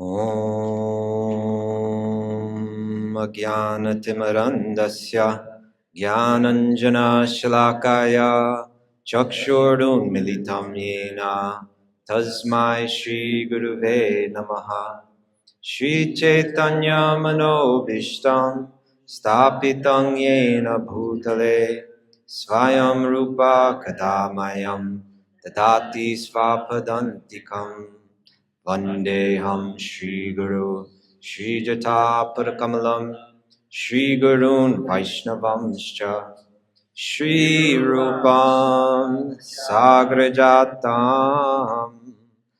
Om Ajnanatimirandasya Jnananjana-shalakaya Chakshurdunmilitam yena Tasmai Shri Guruve Namaha. Shri Chaitanya Manobishtam Stapitam yena bhutale Swayam Rupa Kadamayam Dadati Svapadantikam. Vandeham Shri Guru Shri Jata Padakamalam Shri Gurun Vaishnavamscha Shri Rupam Sagrajatam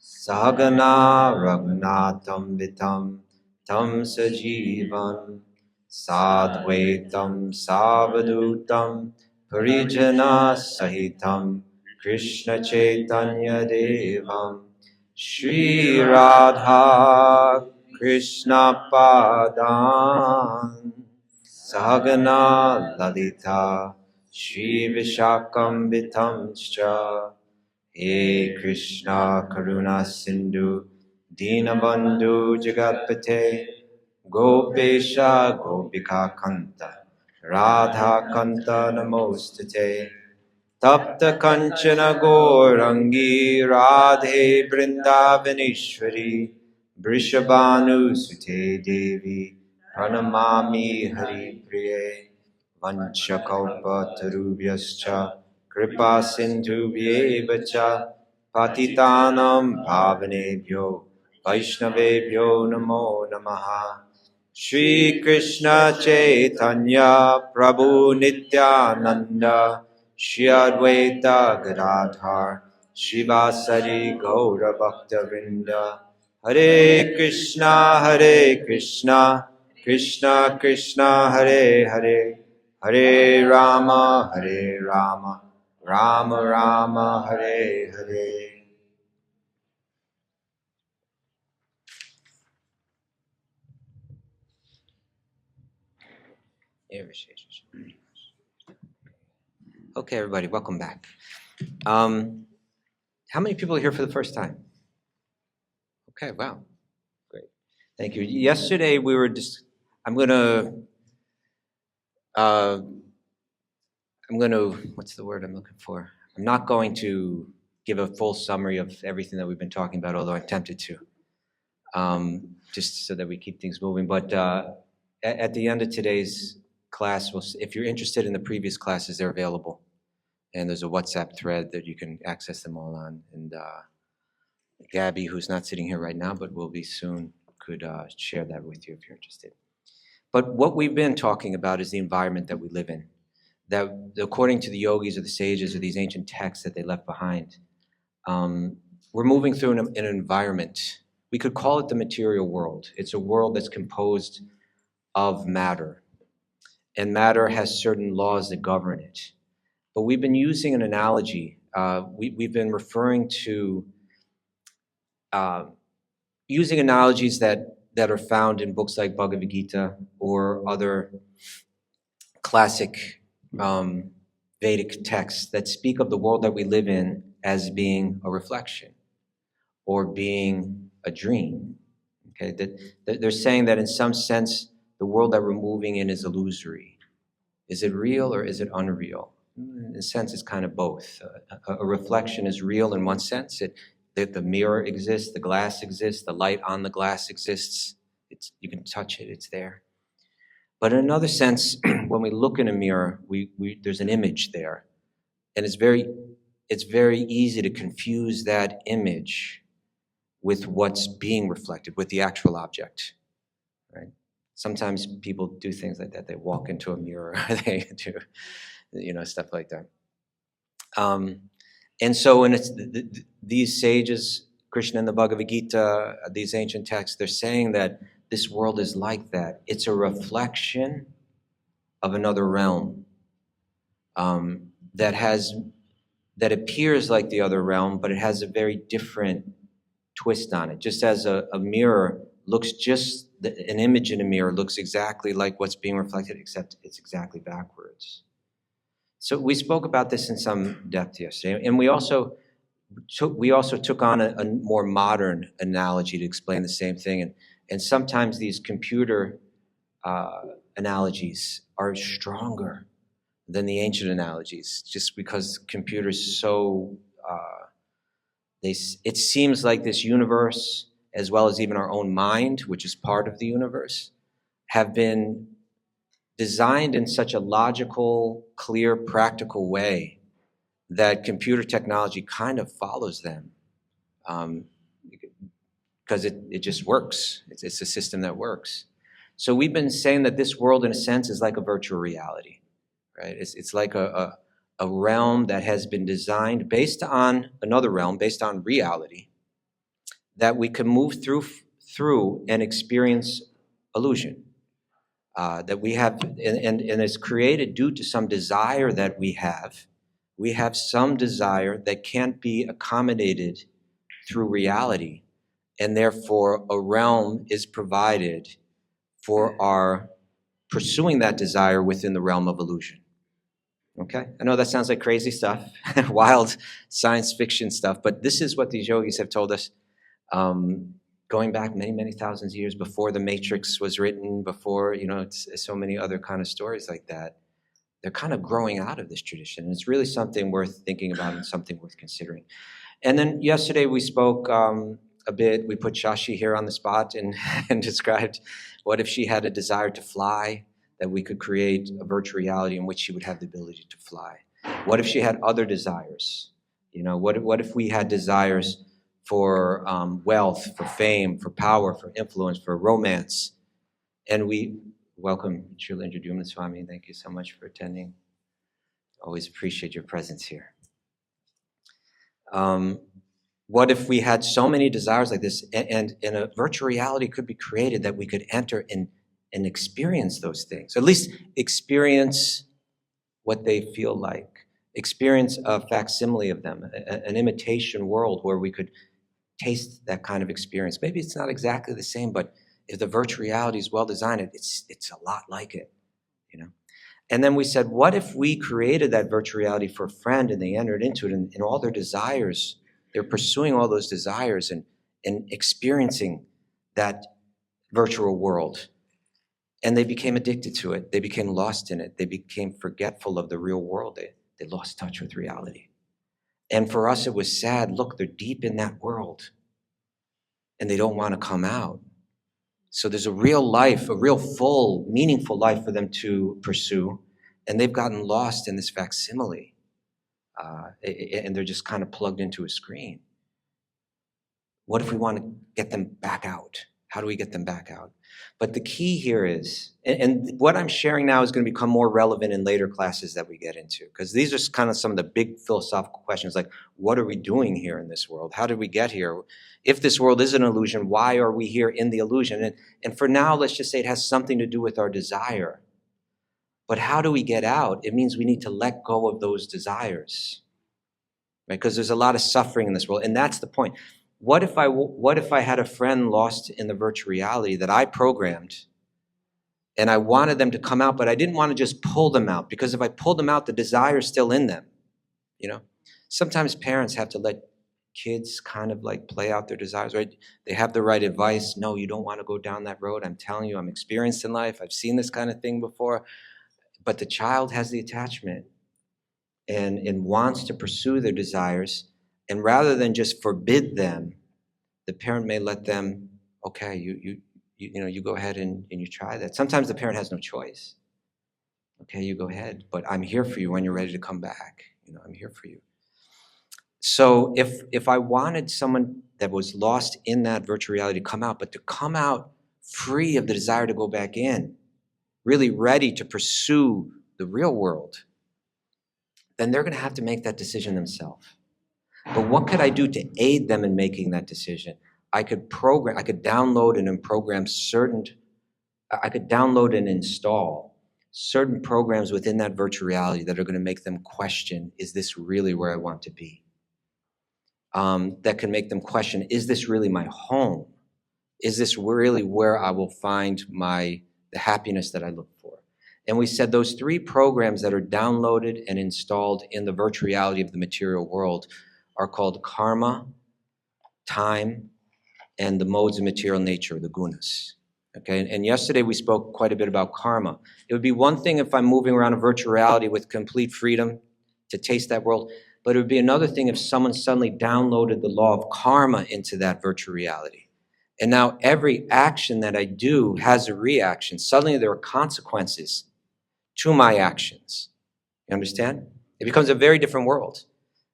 Sahagana Raghunatham Vitam Tam Sajivam Sadvaitam Savadutam Parijana Sahitam Krishna Chaitanya Devam Shri Radha Krishna Padan Sahagana Lalita Shri Vishakam Vitamscha. He Krishna Karuna Sindhu Dinabandhu Jagatpate Gopesha Gopika Kanta Radha Kanta Namostate Tapta Kanchana Gourangi Radhe Vrindavaneshwari Vrishabhanu Sute Devi Pranamami Hari Priye Vanchakalpa Tarubhyascha Kripa Sindhubhyeva cha Patitanam Bhavanebhyo Vaishnavebhyo Namo Namaha. Shri Krishna Chaitanya Prabhu Nityananda Shri Advaita Gadadhar Shivasari Gaura Bhakta Vrinda. Hare Krishna Krishna Krishna Hare Hare Hare Rama Rama Rama Hare Hare. Okay, everybody, welcome back. How many people are here for the first time? Okay, wow, great, thank you. Yesterday we were just. I'm gonna. What's the word I'm looking for? I'm not going to give a full summary of everything that we've been talking about, although I'm tempted to, just so that we keep things moving. But at the end of today's class, if you're interested in the previous classes, they're available. And there's a WhatsApp thread that you can access them all on. And Gabby, who's not sitting here right now, but will be soon, could share that with you if you're interested. But what we've been talking about is the environment that we live in. That according to the yogis or the sages or these ancient texts that they left behind, we're moving through an environment. We could call it the material world. It's a world that's composed of matter. And matter has certain laws that govern it. But we've been using an analogy. We've been referring to using analogies that are found in books like Bhagavad Gita or other classic Vedic texts that speak of the world that we live in as being a reflection or being a dream. Okay, that they're saying that in some sense the world that we're moving in is illusory. Is it real or is it unreal? In a sense, it's kind of both. A reflection is real in one sense. The mirror exists, the glass exists, the light on the glass exists. You can touch it, it's there. But in another sense, when we look in a mirror, there's an image there. And it's very easy to confuse that image with what's being reflected, with the actual object, right? Sometimes people do things like that. They walk into a mirror, they do, stuff like that. And so when it's these sages, Krishna in the Bhagavad Gita, these ancient texts, they're saying that this world is like that. It's a reflection of another realm that appears like the other realm, but it has a very different twist on it. Just as a mirror looks an image in a mirror looks exactly like what's being reflected, except it's exactly backwards. So we spoke about this in some depth yesterday, and we also we also took on a more modern analogy to explain the same thing. And sometimes these computer analogies are stronger than the ancient analogies, just because computers so, it seems like this universe, as well as even our own mind, which is part of the universe, have been designed in such a logical, clear, practical way that computer technology kind of follows them, because it just works. It's a system that works. So we've been saying that this world, in a sense, is like a virtual reality, right? It's like a realm that has been designed based on another realm, based on reality, that we can move through and experience illusion. That we have, and it's created due to some desire that we have. We have some desire that can't be accommodated through reality, and therefore a realm is provided for our pursuing that desire within the realm of illusion. Okay? I know that sounds like crazy stuff, wild science fiction stuff, but this is what these yogis have told us, going back many, many thousands of years before the Matrix was written, before, so many other kind of stories like that. They're kind of growing out of this tradition. And it's really something worth thinking about and something worth considering. And then yesterday we spoke a bit, we put Shashi here on the spot and described what if she had a desire to fly, that we could create a virtual reality in which she would have the ability to fly. What if she had other desires? What if we had desires for wealth, for fame, for power, for influence, for romance? And we welcome Srila Indradyumna Swami. Thank you so much for attending. Always appreciate your presence here. What if we had so many desires like this, and a virtual reality could be created that we could enter and experience those things, at least experience what they feel like, experience a facsimile of them, an imitation world where we could taste that kind of experience. Maybe it's not exactly the same, but if the virtual reality is well designed, it's a lot like it, And then we said, what if we created that virtual reality for a friend and they entered into it, and all their desires, they're pursuing all those desires and experiencing that virtual world, and they became addicted to it. They became lost in it. They became forgetful of the real world. They lost touch with reality. And for us, it was sad. Look, they're deep in that world and they don't want to come out. So there's a real life, a real full, meaningful life for them to pursue, and they've gotten lost in this facsimile, and they're just kind of plugged into a screen. What if we want to get them back out? How do we get them back out? But the key here is, and what I'm sharing now is going to become more relevant in later classes that we get into, because these are kind of some of the big philosophical questions, like, what are we doing here in this world? How did we get here? If this world is an illusion, why are we here in the illusion? And for now, let's just say it has something to do with our desire. But how do we get out? It means we need to let go of those desires, right? Because there's a lot of suffering in this world, and that's the point. What if I had a friend lost in the virtual reality that I programmed, and I wanted them to come out, but I didn't want to just pull them out, because if I pulled them out, the desire is still in them. Sometimes parents have to let kids kind of like play out their desires, right? They have the right advice. No, you don't want to go down that road. I'm telling you, I'm experienced in life. I've seen this kind of thing before. But the child has the attachment and wants to pursue their desires. And rather than just forbid them, the parent may let them, okay, you go ahead and you try that. Sometimes the parent has no choice. Okay, you go ahead, but I'm here for you when you're ready to come back. I'm here for you. So if I wanted someone that was lost in that virtual reality to come out, but to come out free of the desire to go back in, really ready to pursue the real world, then they're going to have to make that decision themselves. But what could I do to aid them in making that decision? I could download and install certain programs within that virtual reality that are going to make them question, is this really where I want to be? That can make them question, is this really my home? Is this really where I will find the happiness that I look for? And we said those 3 programs that are downloaded and installed in the virtual reality of the material world are called karma, time, and the modes of material nature, the gunas. Okay, and yesterday we spoke quite a bit about karma. It would be one thing if I'm moving around a virtual reality with complete freedom to taste that world, but it would be another thing if someone suddenly downloaded the law of karma into that virtual reality. And now every action that I do has a reaction. Suddenly there are consequences to my actions. You understand? It becomes a very different world.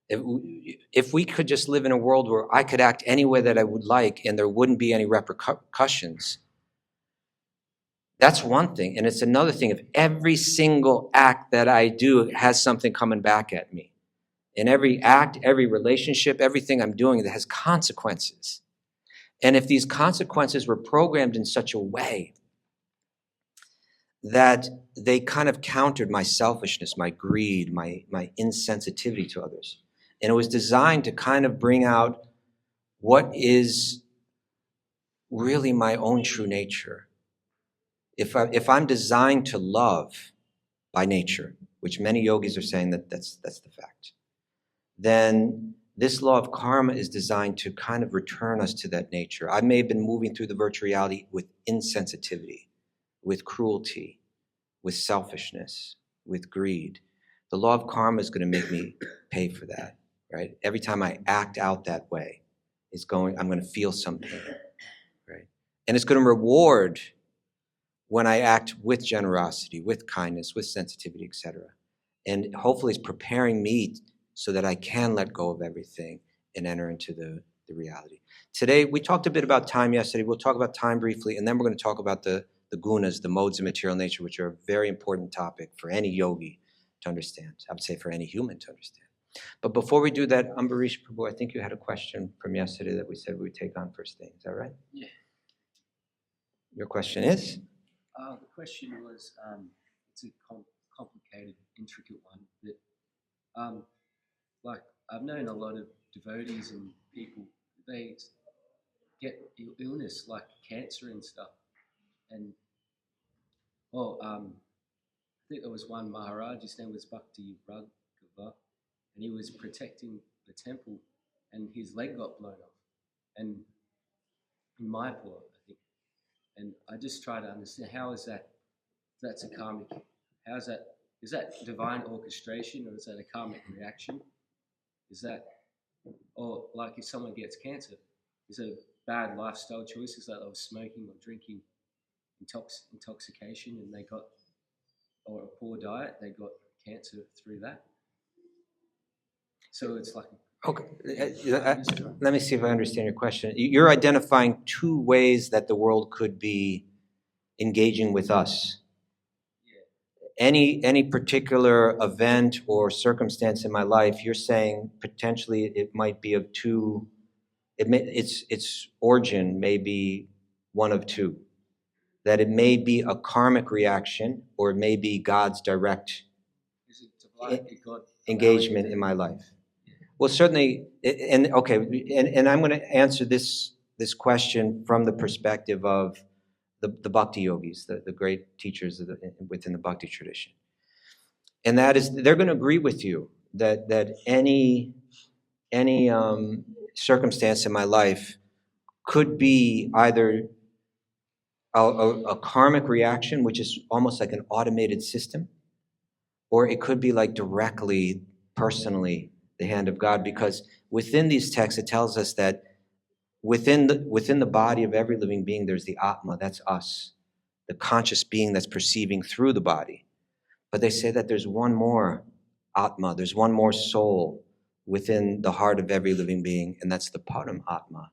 If we could just live in a world where I could act any way that I would like and there wouldn't be any repercussions, that's one thing. And it's another thing if every single act that I do has something coming back at me. In every act, every relationship, everything I'm doing that has consequences. And if these consequences were programmed in such a way that they kind of countered my selfishness, my greed, my insensitivity to others. And it was designed to kind of bring out what is really my own true nature. If I'm designed to love by nature, which many yogis are saying that's the fact, then this law of karma is designed to kind of return us to that nature. I may have been moving through the virtual reality with insensitivity, with cruelty, with selfishness, with greed. The law of karma is going to make me pay for that, right? Every time I act out that way, I'm going to feel something, right? And it's going to reward when I act with generosity, with kindness, with sensitivity, etc. And hopefully it's preparing me so that I can let go of everything and enter into the reality. Today, we talked a bit about time yesterday. We'll talk about time briefly, and then we're going to talk about the gunas, the modes of material nature, which are a very important topic for any yogi to understand. I would say for any human to understand. But before we do that, Ambarish Prabhu, I think you had a question from yesterday that we said we would take on first thing. Is that right? Yeah. Your question is? The question was, it's a complicated, intricate one, but like I've known a lot of devotees and people, they get illness like cancer and stuff. And I think there was one Maharaj, his name was Bhakti Raghava, and he was protecting the temple and his leg got blown off. And in Mayapur, I think. And I just try to understand how is that's a karmic, is that divine orchestration or is that a karmic reaction? Is that, or like if someone gets cancer, is it a bad lifestyle choice? Is that they were smoking or drinking intoxication and they got, or a poor diet, they got cancer through that? So it's like... Okay, let me see if I understand your question. You're identifying two ways that the world could be engaging with us. Yeah. Any particular event or circumstance in my life, you're saying potentially it might be of two, its origin may be one of two. That it may be a karmic reaction or it may be God's direct engagement in my life. Well, certainly, and I'm going to answer this question from the perspective of the Bhakti yogis, the great teachers within the Bhakti tradition. And that is, they're going to agree with you that any circumstance in my life could be either a karmic reaction, which is almost like an automated system, or it could be like directly, personally, the hand of God, because within these texts it tells us that within the body of every living being there's the Atma, that's us, the conscious being that's perceiving through the body. But they say that there's one more Atma, there's one more soul within the heart of every living being, and that's the Param Atma.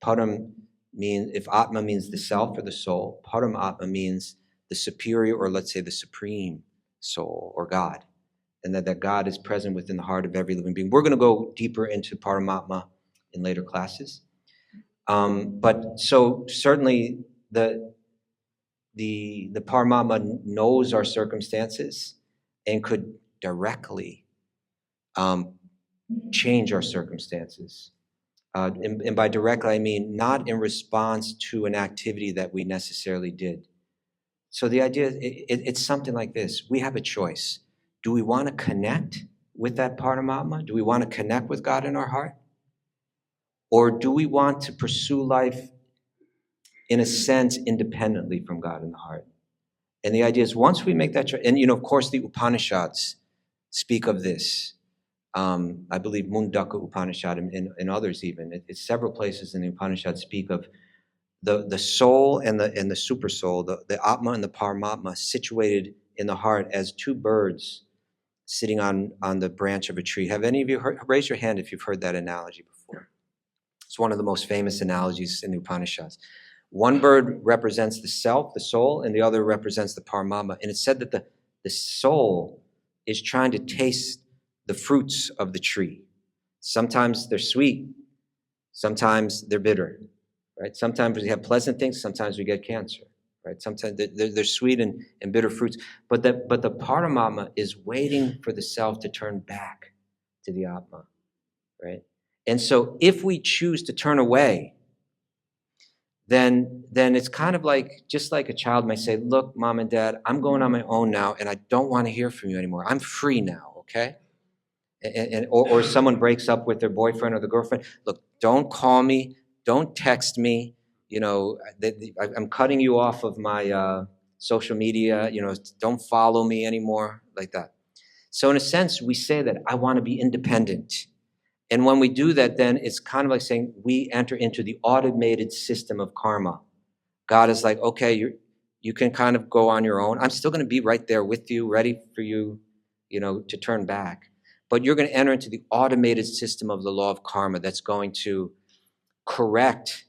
Param means, if Atma means the self or the soul, Param Atma means the superior, or let's say the supreme soul or God. And that God is present within the heart of every living being. We're going to go deeper into Paramatma in later classes. But so certainly the Paramatma knows our circumstances and could directly change our circumstances. And by directly, I mean not in response to an activity that we necessarily did. So the idea, it's something like this. We have a choice. Do we want to connect with that Paramatma? Do we want to connect with God in our heart? Or do we want to pursue life, in a sense, independently from God in the heart? And the idea is once we make that choice, and of course the Upanishads speak of this. I believe Mundaka Upanishad and others even. It's several places in the Upanishads speak of the soul and the super soul, the Atma and the Paramatma situated in the heart as two birds sitting on the branch of a tree. Have any of you raise your hand if you've heard that analogy before? It's one of the most famous analogies in the Upanishads. One bird represents the self, the soul, and the other represents the Paramatma. And it's said that the soul is trying to taste the fruits of the tree. Sometimes they're sweet, sometimes they're bitter, right? Sometimes we have pleasant things, sometimes we get cancer, right? Sometimes they're sweet and bitter fruits. But the Paramatma is waiting for the self to turn back to the Atma, right? And so if we choose to turn away, then it's kind of like, just like a child might say, look, mom and dad, I'm going on my own now, and I don't want to hear from you anymore. I'm free now, okay? Or someone breaks up with their boyfriend or the girlfriend. Look, don't call me, don't text me. I'm cutting you off of my social media. Don't follow me anymore, like that. So in a sense, we say that I want to be independent. And when we do that, then it's kind of like saying we enter into the automated system of karma. God is like, okay, you can kind of go on your own. I'm still going to be right there with you, ready for you, to turn back. But you're going to enter into the automated system of the law of karma that's going to correct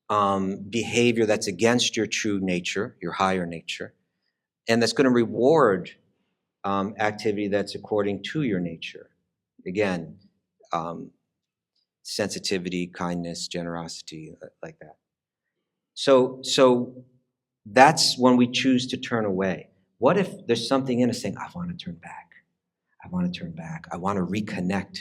behavior that's against your true nature, your higher nature, and that's going to reward activity that's according to your nature. Again, sensitivity, kindness, generosity, like that. So that's when we choose to turn away. What if there's something in us saying, I want to turn back. I want to turn back. I want to reconnect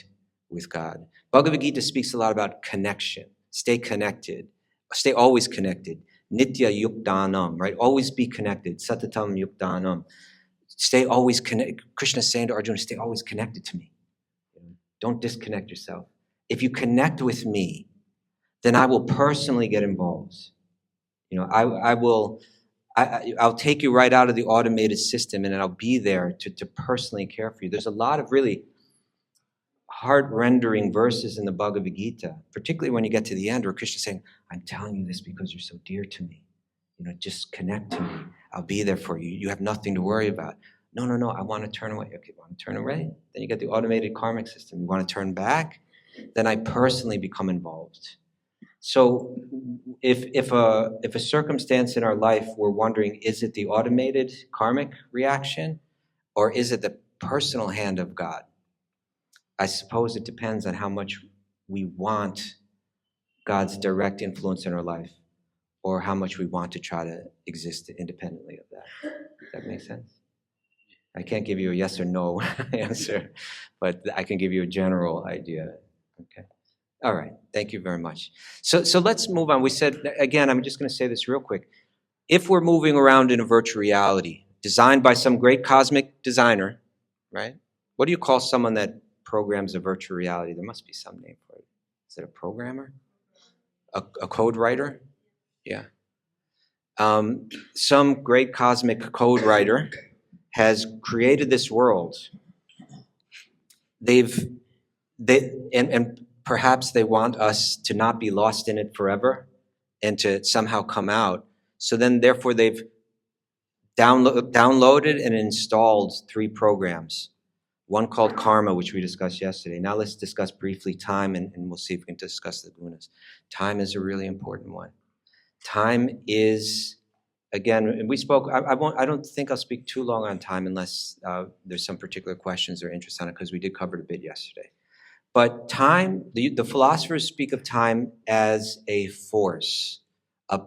with God. Bhagavad Gita speaks a lot about connection. Stay connected. Stay always connected. Nitya yuktanam, right? Always be connected. Satatam yuktanam. Stay always connected. Krishna is saying to Arjuna, stay always connected to me. Don't disconnect yourself. If you connect with me, then I will personally get involved. I'll take you right out of the automated system, and I'll be there to personally care for you. There's a lot of really heart-rendering verses in the Bhagavad Gita, particularly when you get to the end where Krishna's saying, I'm telling you this because you're so dear to me. Just connect to me. I'll be there for you. You have nothing to worry about. No, I want to turn away. Okay, want to turn away? Then you get the automated karmic system. You want to turn back? Then I personally become involved. So if a circumstance in our life we're wondering, is it the automated karmic reaction or is it the personal hand of God? I suppose it depends on how much we want God's direct influence in our life or how much we want to try to exist independently of that. Does that make sense? I can't give you a yes or no answer, but I can give you a general idea. Okay. All right. Thank you very much. So let's move on. We said, again, I'm just going to say this real quick. If we're moving around in a virtual reality designed by some great cosmic designer, right? What do you call someone that programs a virtual reality? There must be some name for it. Is it a programmer? A code writer? Yeah. Some great cosmic code writer has created this world. And perhaps they want us to not be lost in it forever and to somehow come out. So then, therefore, they've downloaded and installed 3 programs. One called Karma, which we discussed yesterday. Now let's discuss briefly time, and we'll see if we can discuss the gunas. Time is a really important one. Time is, again, and we spoke, I don't think I'll speak too long on time unless there's some particular questions or interest on it, because we did cover it a bit yesterday. But time, the philosophers speak of time as a force, a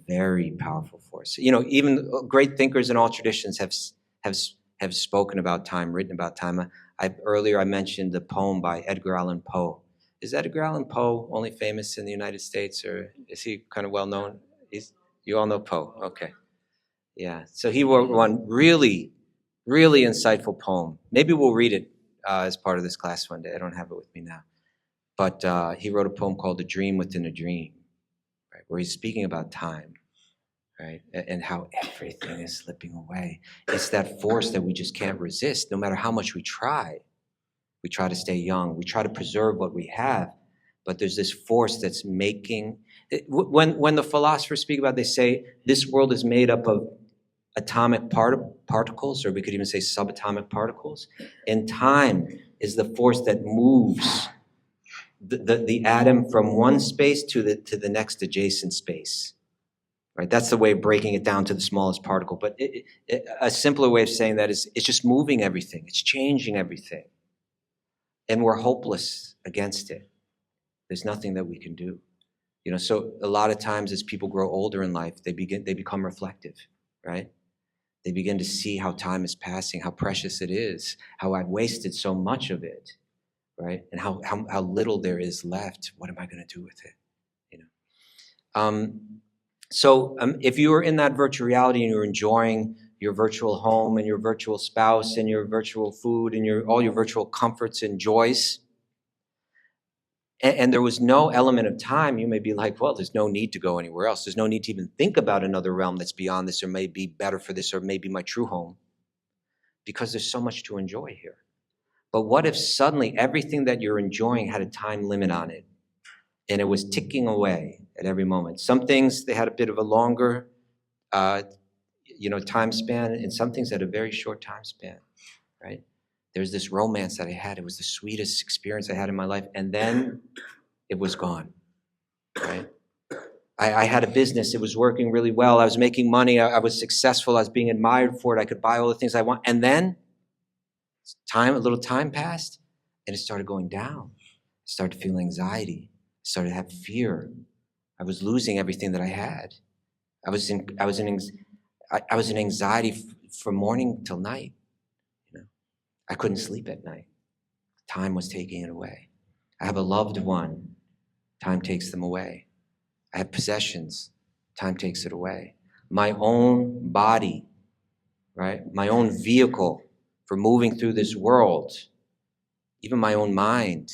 very powerful force. Even great thinkers in all traditions have spoken about time, written about time. Earlier I mentioned the poem by Edgar Allan Poe. Is Edgar Allan Poe only famous in the United States, or is he kind of well known? You all know Poe, okay. Yeah, so he wrote one really Really insightful poem. Maybe we'll read it as part of this class one day. I don't have it with me now. But he wrote a poem called A Dream Within a Dream, right, where he's speaking about time, right, and how everything is slipping away. It's that force that we just can't resist, no matter how much we try. We try to stay young. We try to preserve what we have. But there's this force that's making... When the philosophers speak about it, they say this world is made up of atomic particles, or we could even say subatomic particles. And time is the force that moves the atom from one space to the next adjacent space. Right? That's the way of breaking it down to the smallest particle. But a simpler way of saying that is it's just moving everything. It's changing everything. And we're hopeless against it. There's nothing that we can do. You know, so a lot of times as people grow older in life, they become reflective, right? They begin to see how time is passing, how precious it is, how I've wasted so much of it, right? And how little there is left. What am I going to do with it? You know. So if you are in that virtual reality and you're enjoying your virtual home and your virtual spouse and your virtual food and all your virtual comforts and joys, and there was no element of time, you may be like, well, there's no need to go anywhere else. There's no need to even think about another realm that's beyond this or may be better for this or maybe my true home, because there's so much to enjoy here. But what if suddenly everything that you're enjoying had a time limit on it and it was ticking away at every moment? Some things, they had a bit of a longer time span, and some things had a very short time span, right? There's this romance that I had. It was the sweetest experience I had in my life. And then it was gone, right? I had a business. It was working really well. I was making money. I was successful. I was being admired for it. I could buy all the things I want. And then a little time passed, and it started going down. I started to feel anxiety. I started to have fear. I was losing everything that I had. I was in anxiety from morning till night. I couldn't sleep at night. Time was taking it away. I have a loved one. Time takes them away. I have possessions. Time takes it away. My own body, right? My own vehicle for moving through this world, even my own mind,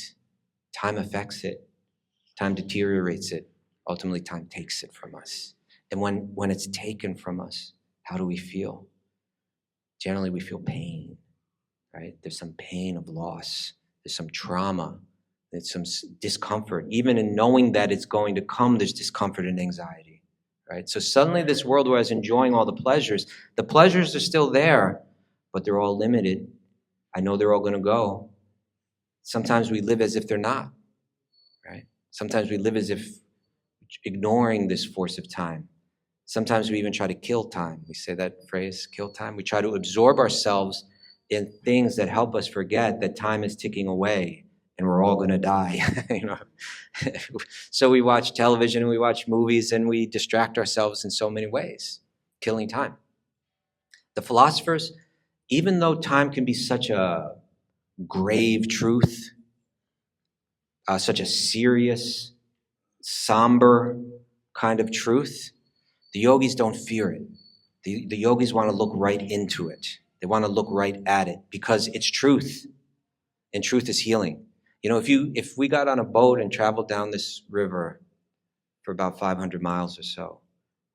time affects it. Time deteriorates it. Ultimately, time takes it from us. And when it's taken from us, how do we feel? Generally, we feel pain. Right? There's some pain of loss. There's some trauma. There's some discomfort. Even in knowing that it's going to come, there's discomfort and anxiety. Right? So suddenly this world where I was enjoying all the pleasures are still there, but they're all limited. I know they're all going to go. Sometimes we live as if they're not. Right? Sometimes we live as if ignoring this force of time. Sometimes we even try to kill time. We say that phrase, kill time. We try to absorb ourselves in things that help us forget that time is ticking away and we're all going to die. So we watch television and we watch movies and we distract ourselves in so many ways, killing time. The philosophers, even though time can be such a grave truth, such a serious, somber kind of truth, the yogis don't fear it. The yogis want to look right into it. They want to look right at it because it's truth, and truth is healing. You know, if we got on a boat and traveled down this river for about 500 miles or so,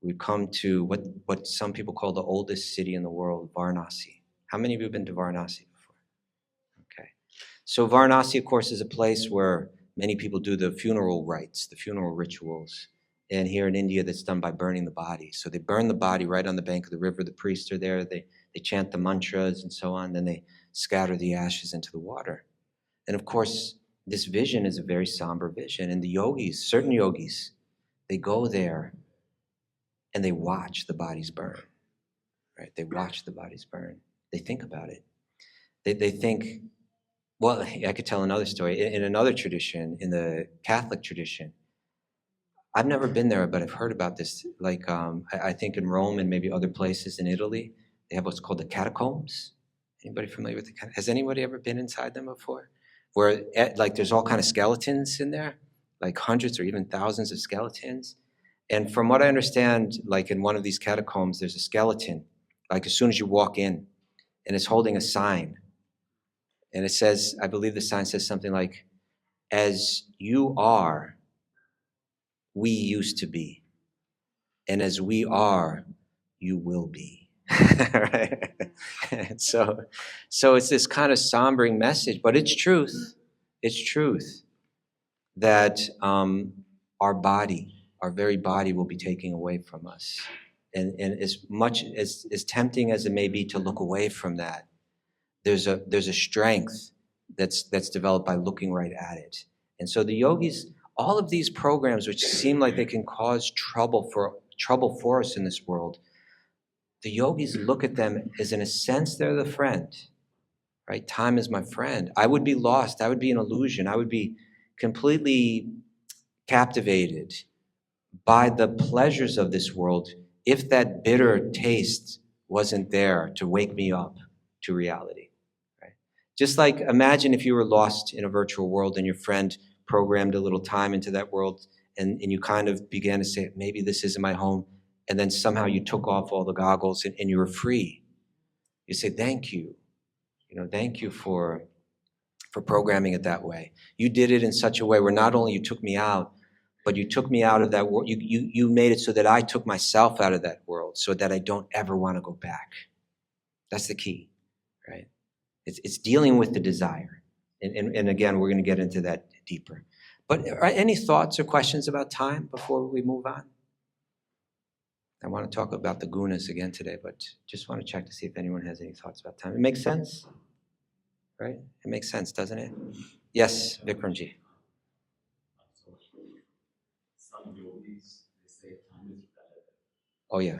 we'd come to what some people call the oldest city in the world, Varanasi. How many of you have been to Varanasi before? Okay. So Varanasi, of course, is a place where many people do the funeral rites, the funeral rituals. And here in India, that's done by burning the body. So they burn the body right on the bank of the river. The priests are there. They chant the mantras and so on. Then they scatter the ashes into the water. And of course, this vision is a very somber vision. And the yogis, certain yogis, they go there and they watch the bodies burn. Right? They watch the bodies burn. They think about it. They think, well, I could tell another story. In another tradition, in the Catholic tradition, I've never been there, but I've heard about this. Like, I think in Rome and maybe other places in Italy, they have what's called the catacombs. Anybody familiar with the catacombs? Has anybody ever been inside them before? Where, like, there's all kind of skeletons in there, like hundreds or even thousands of skeletons. And from what I understand, like in one of these catacombs, there's a skeleton, like as soon as you walk in. and it's holding a sign. And it says, I believe the sign says something like, as you are, we used to be. And as we are, you will be. Right? And so it's this kind of sombering message, but it's truth. It's truth that our body, our very body will be taken away from us. And as much as tempting as it may be to look away from that, there's a strength that's developed by looking right at it. And so the yogis, all of these programs which seem like they can cause trouble for us in this world, the yogis look at them as, in a sense, they're the friend, right? Time is my friend. I would be lost. I would be an illusion. I would be completely captivated by the pleasures of this world if that bitter taste wasn't there to wake me up to reality, right? Just like imagine if you were lost in a virtual world and your friend programmed a little time into that world and you kind of began to say, maybe this isn't my home. And then somehow you took off all the goggles and you were free. You say, thank you. Thank you for programming it that way. You did it in such a way where not only you took me out, but you took me out of that world. You made it so that I took myself out of that world so that I don't ever want to go back. That's the key, right? It's dealing with the desire. And again, we're going to get into that deeper. But any thoughts or questions about time before we move on? I want to talk about the gunas again today, but just want to check to see if anyone has any thoughts about time. It makes sense, right? It makes sense, doesn't it? Yes, Vikramji. Some yogis, they say time is relative. Oh, yeah.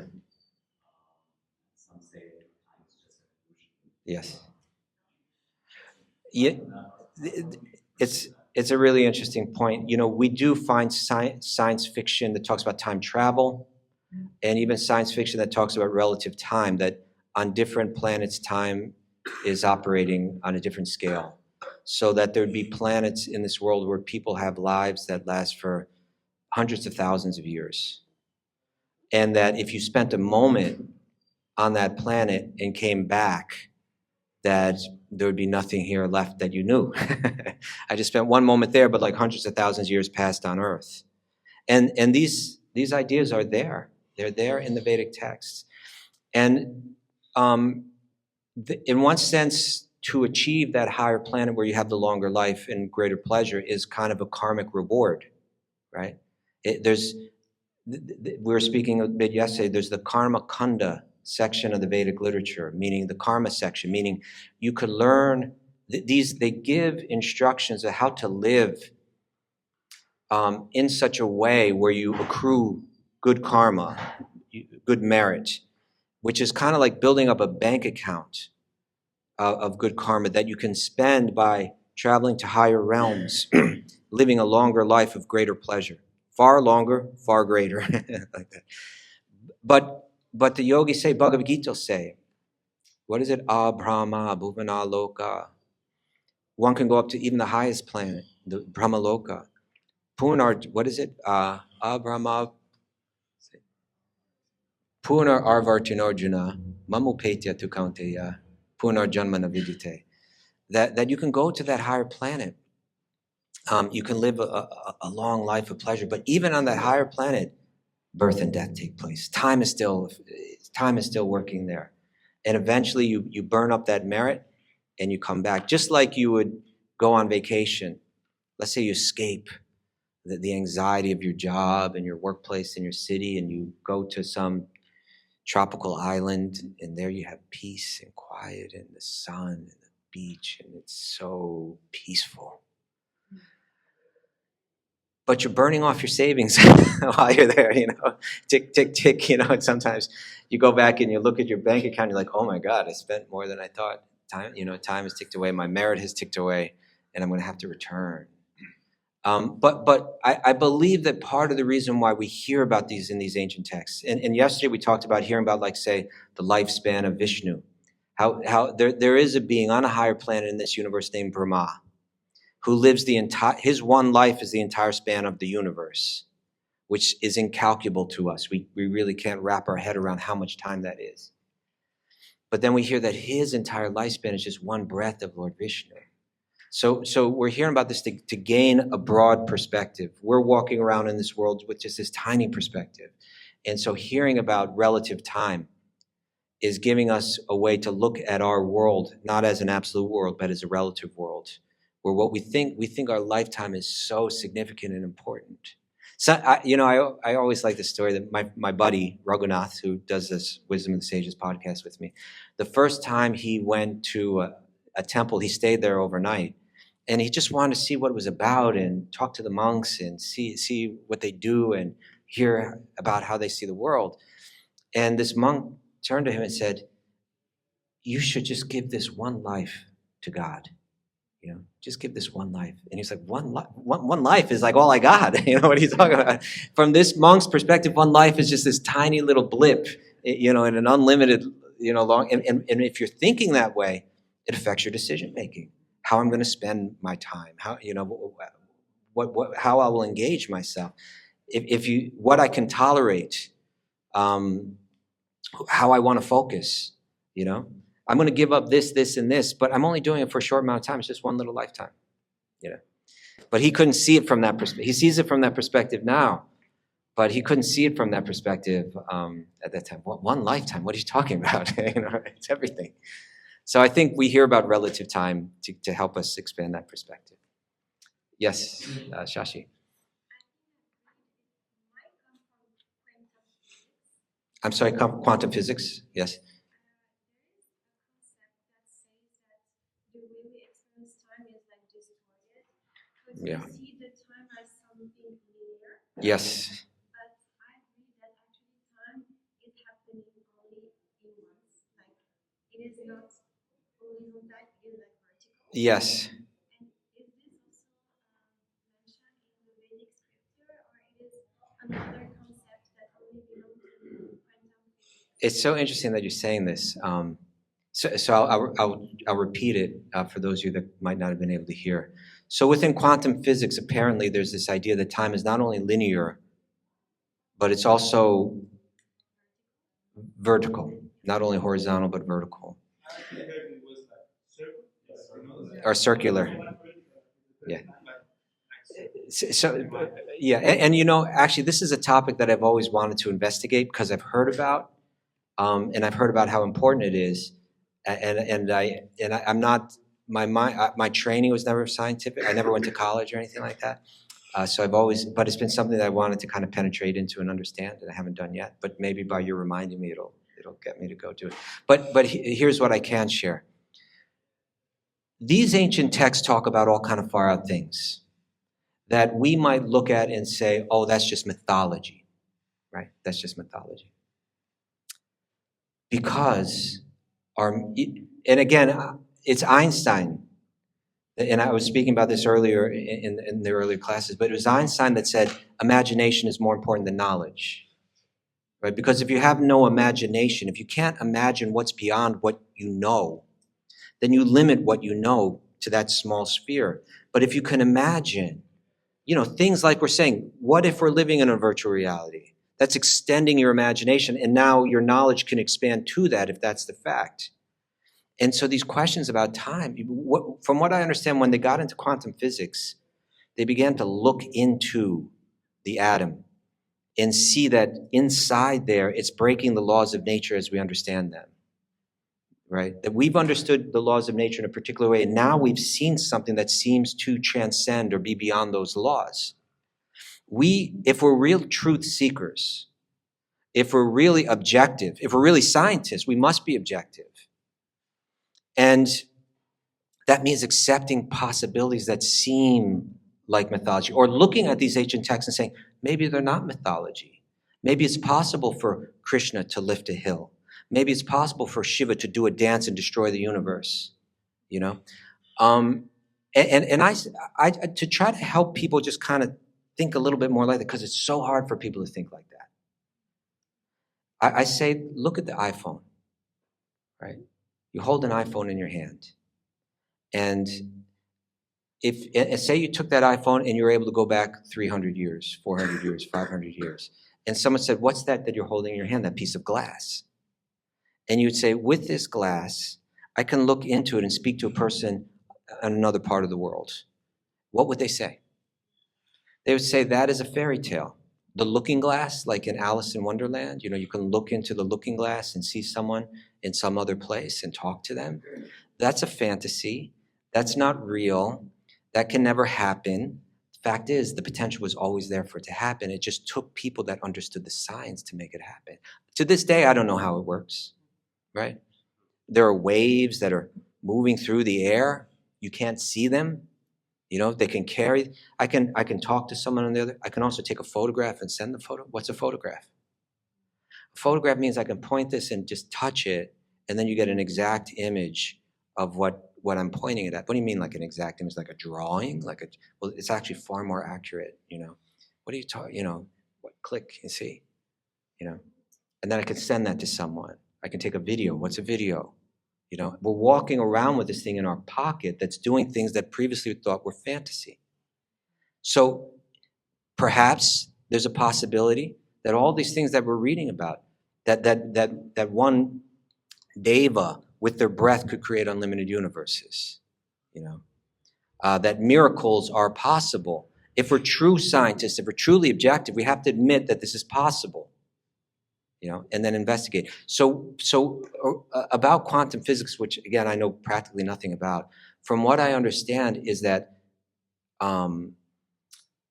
Some say time is just an illusion. Yes. Yeah, it's a really interesting point. We do find science fiction that talks about time travel, and even science fiction that talks about relative time, that on different planets time is operating on a different scale. So that there'd be planets in this world where people have lives that last for hundreds of thousands of years. And that if you spent a moment on that planet and came back, that there would be nothing here left that you knew. I just spent one moment there, but like hundreds of thousands of years passed on Earth. And these ideas are there. They're there in the Vedic texts. And in one sense, to achieve that higher planet where you have the longer life and greater pleasure is kind of a karmic reward, right? We were speaking a bit yesterday, there's the karma kanda section of the Vedic literature, meaning the karma section, meaning you could learn they give instructions of how to live in such a way where you accrue good karma, good merit, which is kind of like building up a bank account of good karma that you can spend by traveling to higher realms, living a longer life of greater pleasure, far longer, far greater, like that. But the yogis say, Bhagavad Gita say, what is it? Brahma, Bhuvana Loka. One can go up to even the highest planet, the Brahma Loka. Punar, what is it? Brahma. Punar Arvartinarjuna, Mamupetya Tukaunteya, Punar Janmana Vidyate. That you can go to that higher planet. You can live a long life of pleasure, but even on that higher planet, birth and death take place. Time is still working there. And eventually you burn up that merit and you come back. Just like you would go on vacation. Let's say you escape the anxiety of your job and your workplace in your city, and you go to some tropical island, and there you have peace and quiet and the sun and the beach, and it's so peaceful. But you're burning off your savings while you're there, tick, tick, tick, and sometimes you go back and you look at your bank account, you're like, oh my God, I spent more than I thought. Time has ticked away, my merit has ticked away, and I'm going to have to return. But I believe that part of the reason why we hear about these in these ancient texts, and yesterday we talked about hearing about, like, say, the lifespan of Vishnu, how there is a being on a higher planet in this universe named Brahma, who lives his one life is the entire span of the universe, which is incalculable to us. We really can't wrap our head around how much time that is. But then we hear that his entire lifespan is just one breath of Lord Vishnu. So we're hearing about this to gain a broad perspective. We're walking around in this world with just this tiny perspective. And so hearing about relative time is giving us a way to look at our world, not as an absolute world, but as a relative world, where what we think our lifetime is so significant and important. So, I always like the story that my buddy, Raghunath, who does this Wisdom of the Sages podcast with me, the first time he went to a temple, he stayed there overnight, and he just wanted to see what it was about and talk to the monks and see what they do and hear about how they see the world. And this monk turned to him and said, "You should just give this one life to God. Just give this one life." And he's like, one life is like all I got. What he's talking about. From this monk's perspective, one life is just this tiny little blip, in an unlimited, long. And if you're thinking that way, it affects your decision making. How I'm going to spend my time. How how I will engage myself. What I can tolerate. How I want to focus. I'm going to give up this, and this, but I'm only doing it for a short amount of time. It's just one little lifetime, But he couldn't see it from that perspective. He sees it from that perspective now, but he couldn't see it from that perspective at that time. One lifetime? What are you talking about? It's everything. So I think we hear about relative time to help us expand that perspective. Yes, Shashi. I'm sorry, quantum physics? Yes. Yeah. See the time as something linear. Yes. But I agree that actually time is happening only in months. Like it is not horizontal, it is like vertical. Yes. And is this also mentioned in the Vedic scripture, or it is another concept that only belongs to quantum physics? It's so interesting that you're saying this. So I'll repeat it for those of you that might not have been able to hear. So within quantum physics, apparently there's this idea that time is not only linear, but it's also vertical, not only horizontal, but vertical. Or circular. Yeah. So yeah, and actually this is a topic that I've always wanted to investigate because I've heard about, and I've heard about how important it is, and I'm not. My training was never scientific. I never went to college or anything like that. So but it's been something that I wanted to kind of penetrate into and understand, and I haven't done yet. But maybe by you reminding me, it'll get me to go do it. But here's what I can share. These ancient texts talk about all kind of far out things that we might look at and say, "Oh, that's just mythology," right? That's just mythology. Because and again, it's Einstein, and I was speaking about this earlier in the earlier classes, but it was Einstein that said imagination is more important than knowledge, right? Because if you have no imagination, if you can't imagine what's beyond what you know, then you limit what you know to that small sphere. But if you can imagine, things like we're saying, what if we're living in a virtual reality? That's extending your imagination, and now your knowledge can expand to that if that's the fact. And so these questions about time, from what I understand, when they got into quantum physics, they began to look into the atom and see that inside there, it's breaking the laws of nature as we understand them, right? That we've understood the laws of nature in a particular way, and now we've seen something that seems to transcend or be beyond those laws. If we're real truth seekers, if we're really objective, if we're really scientists, we must be objective. And that means accepting possibilities that seem like mythology, or looking at these ancient texts and saying, maybe they're not mythology. Maybe it's possible for Krishna to lift a hill. Maybe it's possible for Shiva to do a dance and destroy the universe, And I to try to help people just kind of think a little bit more like that, because it's so hard for people to think like that. I say, look at the iPhone, right? You hold an iPhone in your hand, and say you took that iPhone and you were able to go back 300 years, 400 years, 500 years, and someone said, "What's that you're holding in your hand? That piece of glass?" And you'd say, with this glass, I can look into it and speak to a person in another part of the world. What would they say? They would say that is a fairy tale. The looking glass, like in Alice in Wonderland, you can look into the looking glass and see someone in some other place and talk to them. That's a fantasy. That's not real. That can never happen. The fact is, the potential was always there for it to happen. It just took people that understood the science to make it happen. To this day, I don't know how it works, right? There are waves that are moving through the air. You can't see them. They can carry. I can talk to someone on the other. I can also take a photograph and send the photo. What's a photograph? A photograph means I can point this and just touch it, and then you get an exact image of what I'm pointing it at. What do you mean, like an exact image? Like a drawing? Well, it's actually far more accurate. What are you talking? What click? You see? And then I can send that to someone. I can take a video. What's a video? We're walking around with this thing in our pocket that's doing things that previously we thought were fantasy. So perhaps there's a possibility that all these things that we're reading about, that one deva with their breath could create unlimited universes, that miracles are possible. If we're true scientists, if we're truly objective, we have to admit that this is possible. And then investigate. So about quantum physics, which again, I know practically nothing about, from what I understand is that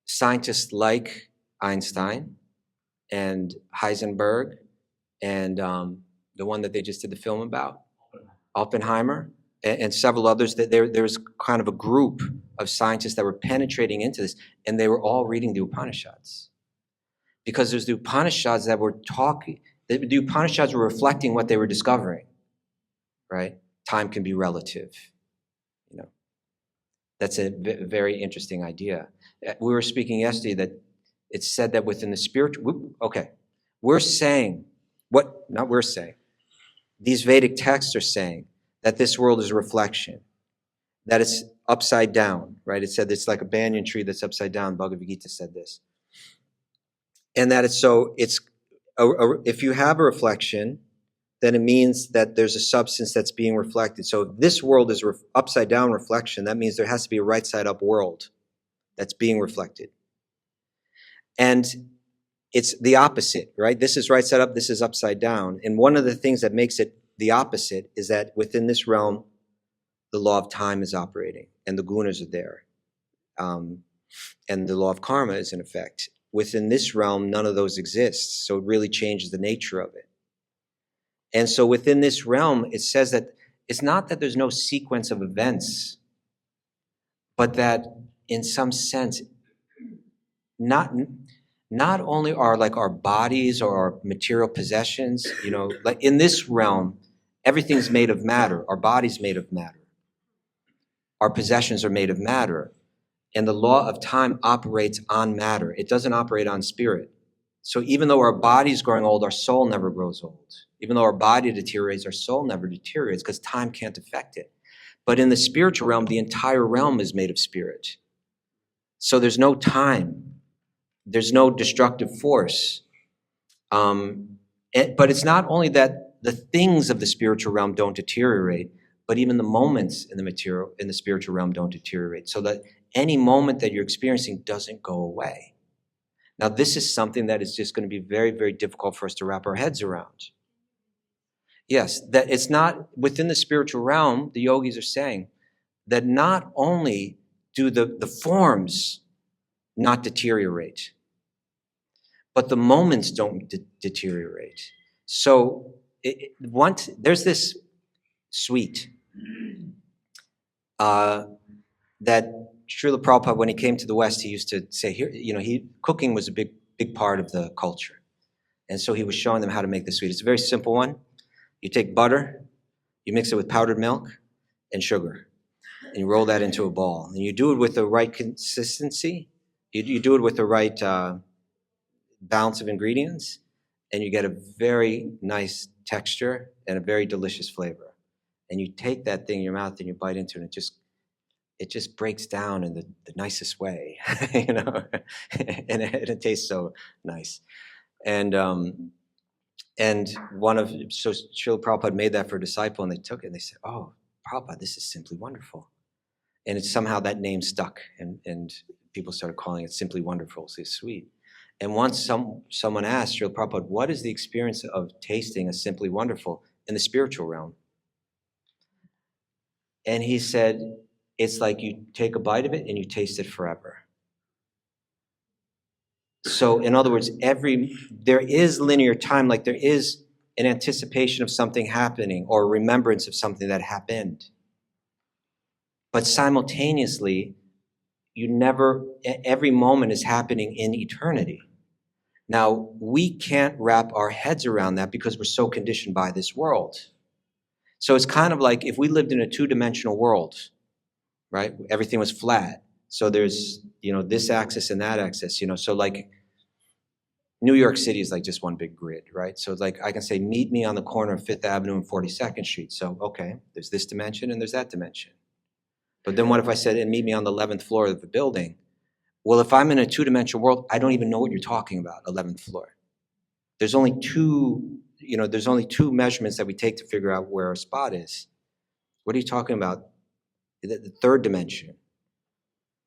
scientists like Einstein and Heisenberg and the one that they just did the film about, Oppenheimer, and several others, that there's kind of a group of scientists that were penetrating into this, and they were all reading the Upanishads. Because there's the Upanishads that were talking, the Upanishads were reflecting what they were discovering, right? Time can be relative, That's a very interesting idea. We were speaking yesterday that it's said that within the spiritual, these Vedic texts are saying that this world is a reflection, that it's upside down, right? It said it's like a banyan tree that's upside down. Bhagavad Gita said this. And that if you have a reflection, then it means that there's a substance that's being reflected. So if this world is upside down reflection, that means there has to be a right side up world that's being reflected. And it's the opposite, right? This is right side up, this is upside down. And one of the things that makes it the opposite is that within this realm, the law of time is operating and the gunas are there. And the law of karma is in effect. Within this realm, none of those exist. So it really changes the nature of it. And so within this realm, it says that it's not that there's no sequence of events, but that in some sense, not only are like our bodies or our material possessions, like in this realm, everything's made of matter. Our body's made of matter. Our possessions are made of matter. And the law of time operates on matter. It doesn't operate on spirit. So even though our body's growing old, our soul never grows old. Even though our body deteriorates, our soul never deteriorates because time can't affect it. But in the spiritual realm, the entire realm is made of spirit. So there's no time. There's no destructive force. But it's not only that the things of the spiritual realm don't deteriorate, but even the moments in the spiritual realm don't deteriorate. So that any moment that you're experiencing doesn't go away. Now, this is something that is just going to be very, very difficult for us to wrap our heads around. Yes, that it's not within the spiritual realm, the yogis are saying that not only do the forms not deteriorate, but the moments don't deteriorate. So once there's this suite that Srila Prabhupada, when he came to the West, he used to say, here, cooking was a big part of the culture. And so he was showing them how to make the sweet. It's a very simple one. You take butter, you mix it with powdered milk and sugar, and you roll that into a ball. And you do it with the right consistency. You do it with the right balance of ingredients, and you get a very nice texture and a very delicious flavor. And you take that thing in your mouth and you bite into it, and it just breaks down in the nicest way, and it tastes so nice. And And so Srila Prabhupada made that for a disciple, and they took it and they said, oh, Prabhupada, this is simply wonderful. And it's somehow that name stuck, and people started calling it Simply Wonderful. So it's sweet. And once someone asked Srila Prabhupada, what is the experience of tasting a Simply Wonderful in the spiritual realm? And he said, it's like you take a bite of it and you taste it forever. So in other words, there is linear time, like there is an anticipation of something happening or a remembrance of something that happened. But simultaneously, every moment is happening in eternity. Now, we can't wrap our heads around that because we're so conditioned by this world. So it's kind of like if we lived in a two-dimensional world, right? Everything was flat. So there's, this axis and that axis, so like New York City is like just one big grid, right? So it's like I can say, meet me on the corner of 5th Avenue and 42nd Street. So, okay, there's this dimension and there's that dimension. But then what if I said, and meet me on the 11th floor of the building? Well, if I'm in a two-dimensional world, I don't even know what you're talking about, 11th floor. There's only two measurements that we take to figure out where a spot is. What are you talking about? The third dimension.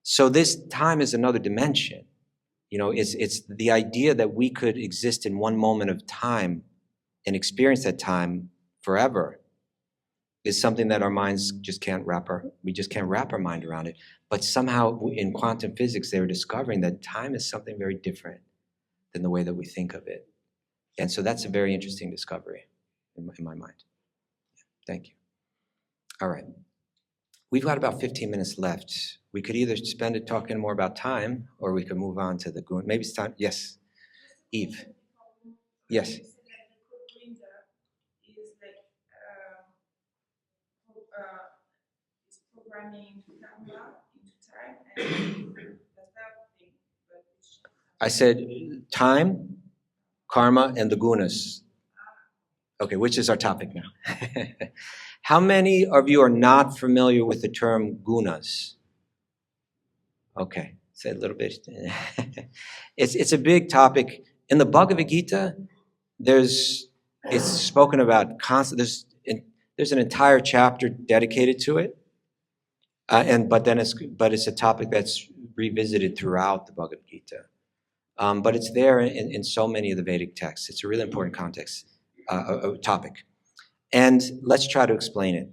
So this time is another dimension. It's the idea that we could exist in one moment of time and experience that time forever is something that our minds just can't wrap our mind around it. But somehow in quantum physics, they were discovering that time is something very different than the way that we think of it. And so that's a very interesting discovery in my mind. Thank you. All right. We've got about 15 minutes left. We could either spend it talking more about time, or we could move on to the guna. Maybe it's time. Yes, Eve. Yes. Programming karma into time, and that's that thing. I said time, karma, and the gunas. Okay, which is our topic now? How many of you are not familiar with the term gunas? Okay, say a little bit. It's a big topic. In the Bhagavad Gita, it's spoken about constantly. There's an entire chapter dedicated to it, but it's a topic that's revisited throughout the Bhagavad Gita. But it's there in so many of the Vedic texts. It's a really important topic. And let's try to explain it.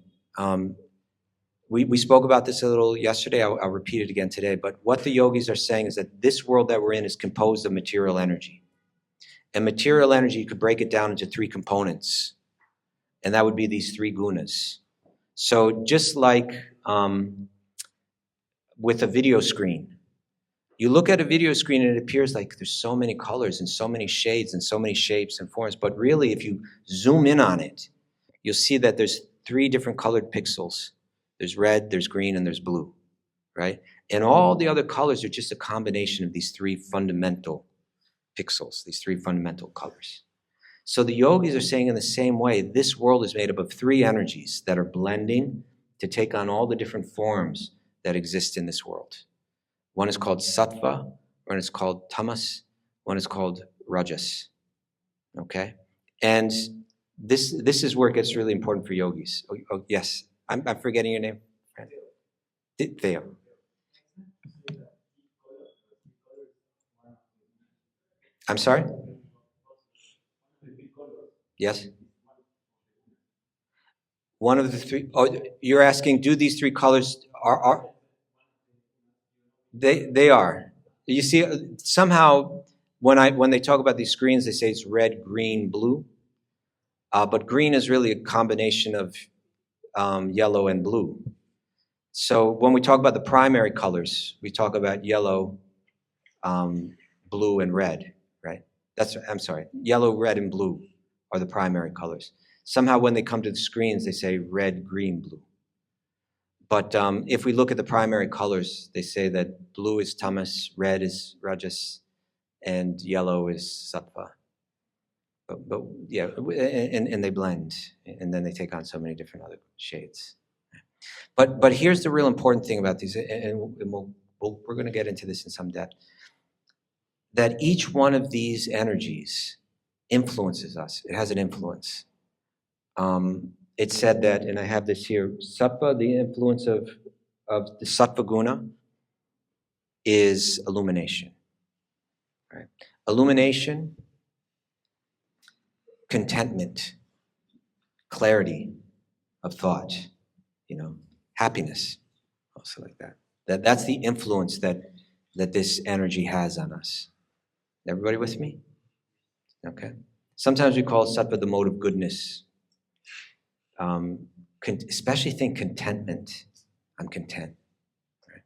We spoke about this a little yesterday. I'll repeat it again today. But what the yogis are saying is that this world that we're in is composed of material energy. And material energy, you could break it down into 3 components. And that would be these 3 gunas. So just like with a video screen, you look at a video screen and it appears like there's so many colors and so many shades and so many shapes and forms. But really, if you zoom in on it, you'll see that there's 3 different colored pixels. There's red, there's green, and there's blue, right? And all the other colors are just a combination of these 3 fundamental pixels, these 3 fundamental colors. So the yogis are saying in the same way, this world is made up of 3 energies that are blending to take on all the different forms that exist in this world. One is called sattva, one is called tamas, one is called rajas, okay? And this is where it gets really important for yogis. Oh yes, I'm forgetting your name. Theo. I'm sorry? Yes? One of the 3, you're asking, do these 3 colors, they are. You see, somehow, when they talk about these screens, they say it's red, green, blue. But green is really a combination of yellow and blue. So when we talk about the primary colors, we talk about yellow, blue, and red, right? Yellow, red, and blue are the primary colors. Somehow when they come to the screens, they say red, green, blue. But if we look at the primary colors, they say that blue is tamas, red is rajas, and yellow is sattva. But yeah, and they blend, and then they take on so many different other shades. But here's the real important thing about these, and we're going to get into this in some depth, that each one of these energies influences us. It has an influence. It's said that, and I have this here, sattva, the influence of the sattva guna is illumination. Right? Illumination, contentment, clarity of thought, happiness, also like that. That's the influence that this energy has on us. Everybody with me? Okay. Sometimes we call sattva the mode of goodness. Especially think contentment. I'm content. Right?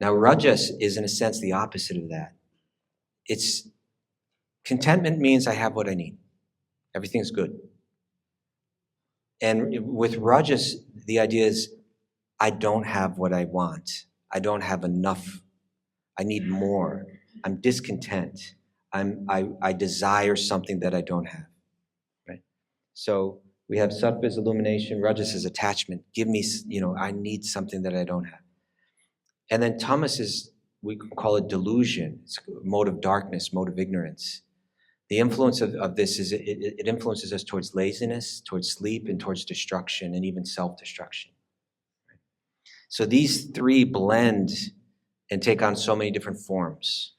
Now, rajas is in a sense the opposite of that. It's contentment means I have what I need. Everything's good. And with rajas, the idea is I don't have what I want. I don't have enough. I need more. I'm discontent. I desire something that I don't have. Right? So we have sattva as illumination, rajas is attachment. Give me, I need something that I don't have. And then tamas is, we call it delusion. It's a mode of darkness, mode of ignorance. The influence of this is it influences us towards laziness, towards sleep, and towards destruction, and even self-destruction. So these three blend and take on so many different forms.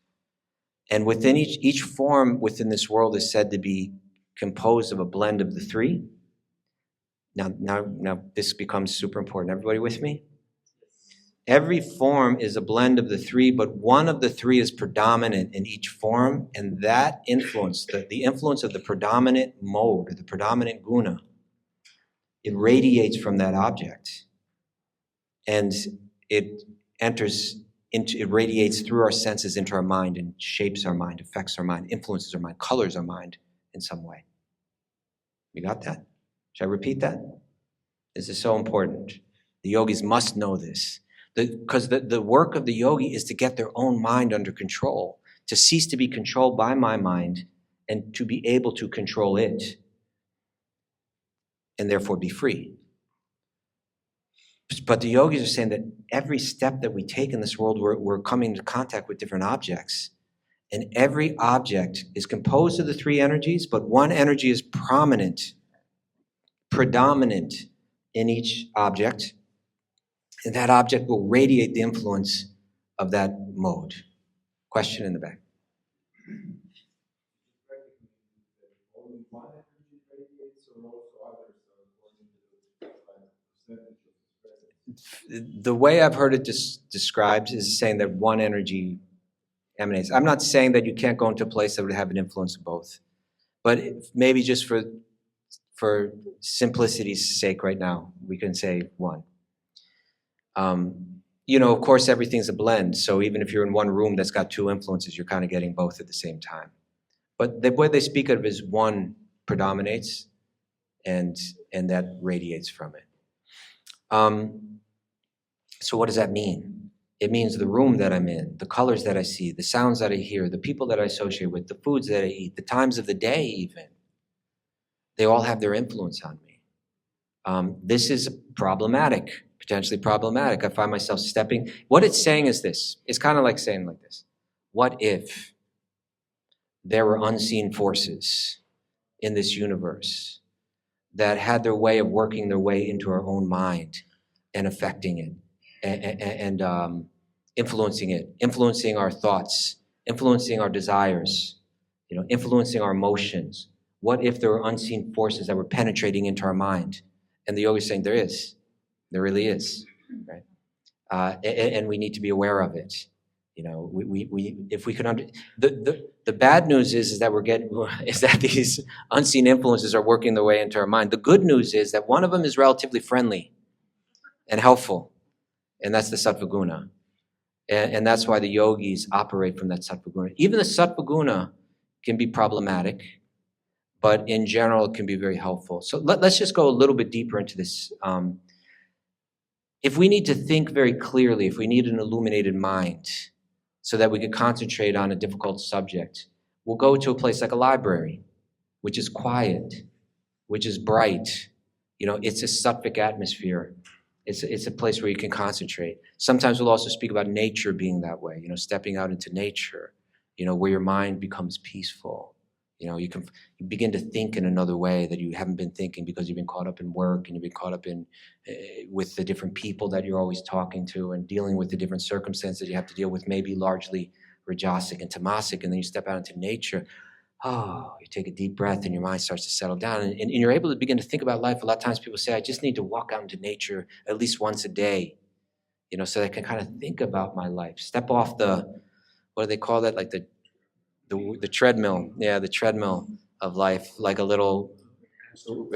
And within each form within this world is said to be composed of a blend of the three. Now this becomes super important. Everybody with me? Every form is a blend of the three, but one of the three is predominant in each form, and that influence, the influence of the predominant mode, or the predominant guna, it radiates from that object. And it radiates through our senses into our mind and shapes our mind, affects our mind, influences our mind, colors our mind in some way. You got that? Should I repeat that? This is so important. The yogis must know this. Because the work of the yogi is to get their own mind under control, to cease to be controlled by my mind and to be able to control it and therefore be free. But the yogis are saying that every step that we take in this world, we're coming into contact with different objects. And every object is composed of the three energies, but one energy is predominant in each object. And that object will radiate the influence of that mode. Question in the back. The way I've heard it described is saying that one energy emanates. I'm not saying that you can't go into a place that would have an influence of both. But maybe just for simplicity's sake right now, we can say one. Of course, everything's a blend. So even if you're in one room that's got two influences, you're kind of getting both at the same time. But the way they speak of it is one predominates and that radiates from it. So what does that mean? It means the room that I'm in, the colors that I see, the sounds that I hear, the people that I associate with, the foods that I eat, the times of the day even. They all have their influence on me. This is problematic. Potentially problematic. I find myself stepping. What it's saying is this. It's kind of like saying like this. What if there were unseen forces in this universe that had their way of working their way into our own mind and affecting it and influencing it, influencing our thoughts, influencing our desires, influencing our emotions? What if there were unseen forces that were penetrating into our mind? And the yogi is saying there is. There really is, right? And we need to be aware of it. If we could the bad news is that these unseen influences are working their way into our mind. The good news is that one of them is relatively friendly and helpful, and that's the sattva guna. And that's why the yogis operate from that sattva guna. Even the sattva guna can be problematic, but in general, it can be very helpful. So let's just go a little bit deeper into this. If we need to think very clearly, if we need an illuminated mind so that we can concentrate on a difficult subject, we'll go to a place like a library, which is quiet, which is bright. It's a sattvic atmosphere. It's a place where you can concentrate. Sometimes we'll also speak about nature being that way, stepping out into nature, where your mind becomes peaceful, You know, you begin to think in another way that you haven't been thinking because you've been caught up in work and you've been caught up in with the different people that you're always talking to and dealing with the different circumstances you have to deal with, maybe largely Rajasic and Tamasic, and then you step out into nature. Oh, you take a deep breath and your mind starts to settle down, and you're able to begin to think about life. A lot of times people say, I just need to walk out into nature at least once a day, you know, so that I can kind of think about my life. Step off the, what do they call that? Like the treadmill. Yeah, the treadmill of life, like a little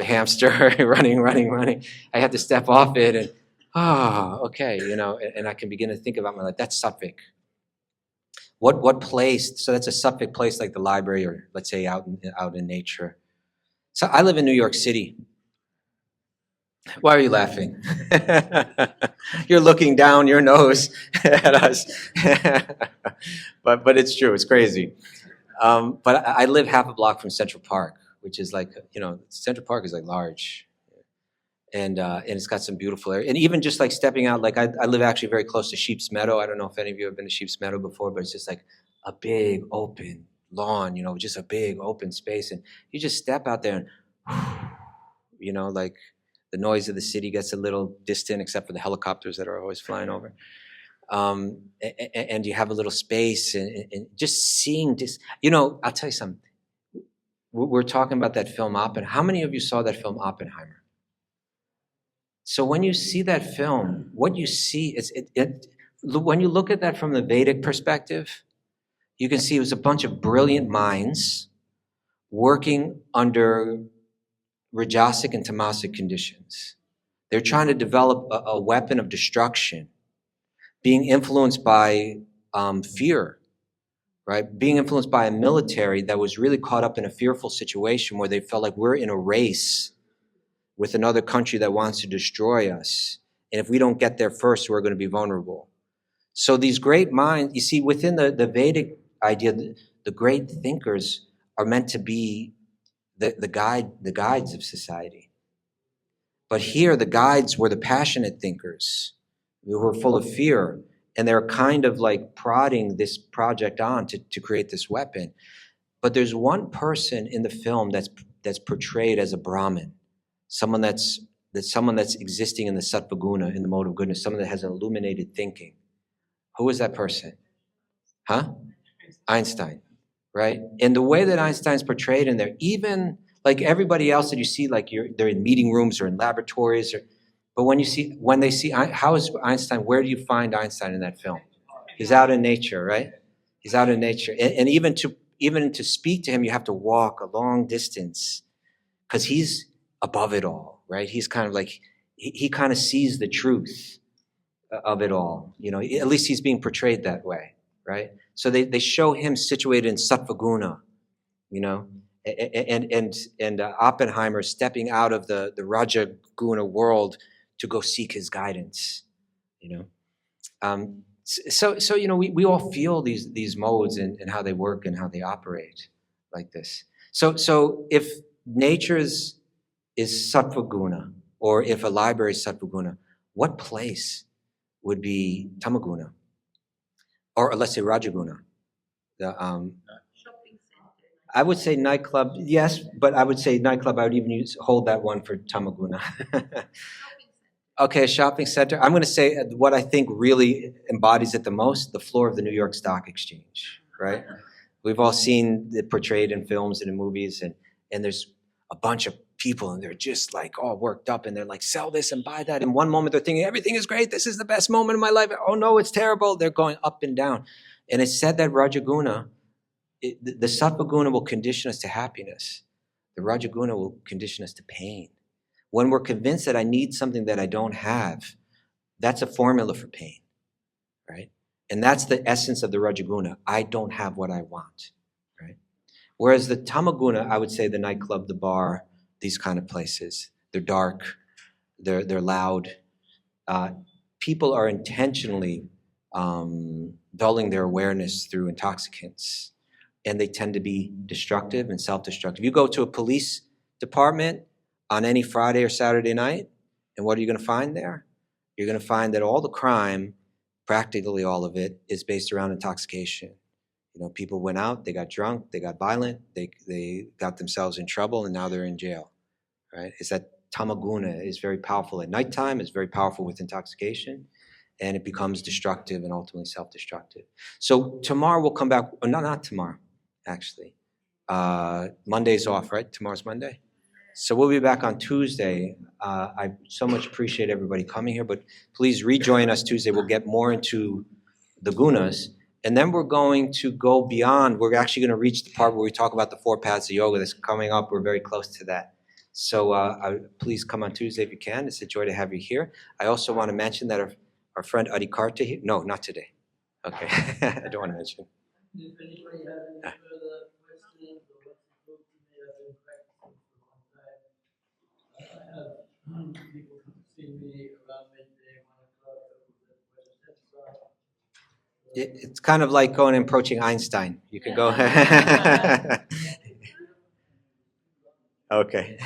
hamster running. I have to step off it and, okay, you know, and I can begin to think about my life. That's sattvic. What place? So that's a sattvic place, like the library, or let's say out in nature. So I live in New York City. Why are you laughing? You're looking down your nose at us. but it's true. It's crazy. But I live half a block from Central Park, which is like, you know, Central Park is like large. And it's got some beautiful area. And even just like stepping out, like I live actually very close to Sheep's Meadow. I don't know if any of you have been to Sheep's Meadow before, but it's just like a big open lawn, you know, just a big open space. And you just step out there and, you know, like the noise of the city gets a little distant, except for the helicopters that are always flying over. And you have a little space and just seeing this, you know, I'll tell you something. We're talking about that film Oppenheimer. How many of you saw that film Oppenheimer? So when you see that film, what you see is when you look at that from the Vedic perspective, you can see it was a bunch of brilliant minds working under Rajasic and Tamasic conditions. They're trying to develop a weapon of destruction, being influenced by fear, right? Being influenced by a military that was really caught up in a fearful situation where they felt like we're in a race with another country that wants to destroy us. And if we don't get there first, we're going to be vulnerable. So these great minds, you see, within the Vedic idea, the great thinkers are meant to be the guides of society. But here, the guides were the passionate thinkers who were full of fear. And they're kind of like prodding this project on to create this weapon. But there's one person in the film that's portrayed as a Brahmin. Someone that's existing in the sattva guna, in the mode of goodness, someone that has illuminated thinking. Who is that person? Huh? Einstein, right? And the way that Einstein's portrayed in there, even like everybody else that you see, like they're in meeting rooms or in laboratories, but when they see, how is Einstein, where do you find Einstein in that film? He's out in nature, right? He's out in nature. And even to speak to him, you have to walk a long distance because he's above it all, right? He's kind of like, he kind of sees the truth of it all. You know, at least he's being portrayed that way, right? So they show him situated in sattva guna, you know, and Oppenheimer stepping out of the Raja guna world to go seek his guidance, you know. So you know, we all feel these modes and how they work and how they operate like this. So if nature's is sattva guna, or if a library is sattva guna, what place would be tamaguna? Or let's say rajaguna. I would say nightclub, yes, but I would say nightclub, I would even hold that one for tamaguna. Okay, a shopping center. I'm going to say what I think really embodies it the most, the floor of the New York Stock Exchange, right? We've all seen it portrayed in films and in movies, and there's a bunch of people and they're just like all worked up and they're like, sell this and buy that. In one moment, they're thinking, everything is great. This is the best moment of my life. Oh no, it's terrible. They're going up and down. And it's said that Rajaguna, the Sattva Guna will condition us to happiness. The Rajaguna will condition us to pain. When we're convinced that I need something that I don't have, that's a formula for pain, right? And that's the essence of the Rajaguna. I don't have what I want, right? Whereas the Tamaguna, I would say the nightclub, the bar, these kind of places, they're dark, they're loud. People are intentionally dulling their awareness through intoxicants, and they tend to be destructive and self-destructive. You go to a police department on any Friday or Saturday night, and what are you going to find there? You're going to find that all the crime, practically all of it, is based around intoxication. You know, people went out, they got drunk, they got violent, they got themselves in trouble, and now they're in jail, right? It's that tamaguna is very powerful at nighttime, it's very powerful with intoxication, and it becomes destructive and ultimately self-destructive. So tomorrow we'll come back, or not tomorrow, actually. Monday's off, right? Tomorrow's Monday. So we'll be back on Tuesday. I so much appreciate everybody coming here, but please rejoin us Tuesday. We'll get more into the gunas, and then we're going to go beyond. We're actually going to reach the part where we talk about the 4 paths of yoga that's coming up. We're very close to that. So please come on Tuesday if you can. It's a joy to have you here. I also want to mention that our friend Adikarta here, no, not today. Okay, I don't want to mention. If anybody has any further questions or wants to talk to me, I've been practicing for a long time. I have people come see me around midday, 1 o'clock, It's kind of like going and approaching Einstein. You could go. Okay.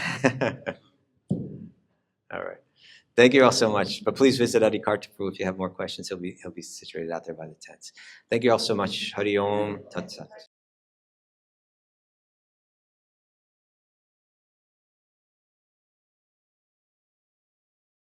All right. Thank you all so much. But please visit Adi Kartapu if you have more questions. He'll be situated out there by the tents. Thank you all so much. Hari Om Tat Sat.